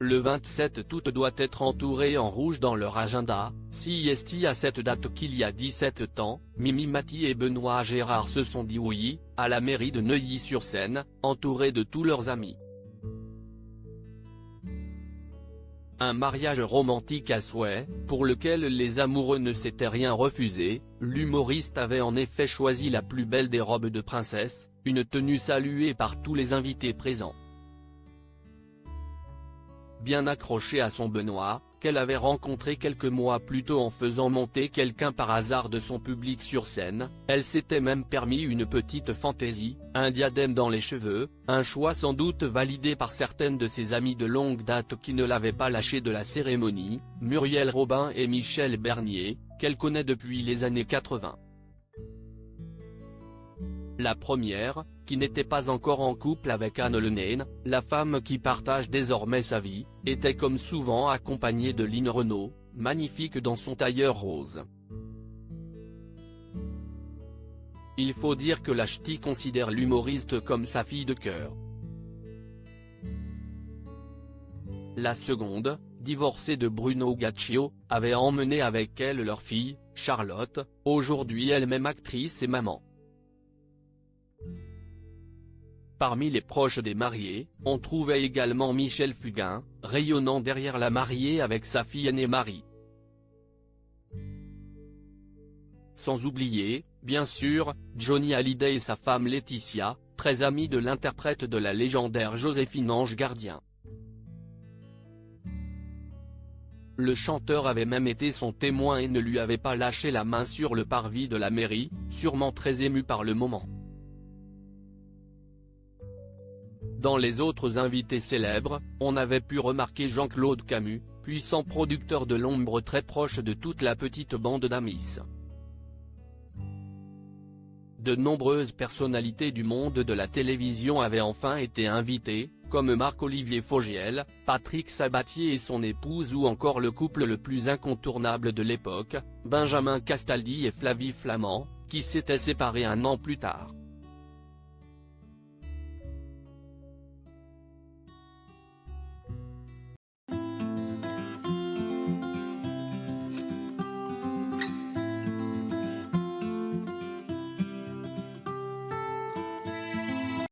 Le 27 août doit être entouré en rouge dans leur agenda. Si à cette date qu'il y a 17 ans, Mimi Mati et Benoît Gérard se sont dit oui, à la mairie de Neuilly-sur-Seine, entourés de tous leurs amis. Un mariage romantique à souhait, pour lequel les amoureux ne s'étaient rien refusé. L'humoriste avait en effet choisi la plus belle des robes de princesse, une tenue saluée par tous les invités présents. Bien accrochée à son Benoît, qu'elle avait rencontré quelques mois plus tôt en faisant monter quelqu'un par hasard de son public sur scène, elle s'était même permis une petite fantaisie, un diadème dans les cheveux, un choix sans doute validé par certaines de ses amies de longue date qui ne l'avaient pas lâché de la cérémonie, Muriel Robin et Michel Bernier, qu'elle connaît depuis les années 80. La première, qui n'était pas encore en couple avec Anne Le Nain, la femme qui partage désormais sa vie, était comme souvent accompagnée de Line Renaud, magnifique dans son tailleur rose. Il faut dire que la ch'ti considère l'humoriste comme sa fille de cœur. La seconde, divorcée de Bruno Gaccio, avait emmené avec elle leur fille, Charlotte, aujourd'hui elle-même actrice et maman. Parmi les proches des mariés, on trouvait également Michel Fugain, rayonnant derrière la mariée avec sa fille aînée Marie. Sans oublier, bien sûr, Johnny Hallyday et sa femme Laetitia, très amie de l'interprète de la légendaire Joséphine Ange Gardien. Le chanteur avait même été son témoin et ne lui avait pas lâché la main sur le parvis de la mairie, sûrement très ému par le moment. Dans les autres invités célèbres, on avait pu remarquer Jean-Claude Camus, puissant producteur de l'ombre très proche de toute la petite bande d'amis. De nombreuses personnalités du monde de la télévision avaient enfin été invitées, comme Marc-Olivier Fogiel, Patrick Sabatier et son épouse ou encore le couple le plus incontournable de l'époque, Benjamin Castaldi et Flavie Flament, qui s'étaient séparés un an plus tard.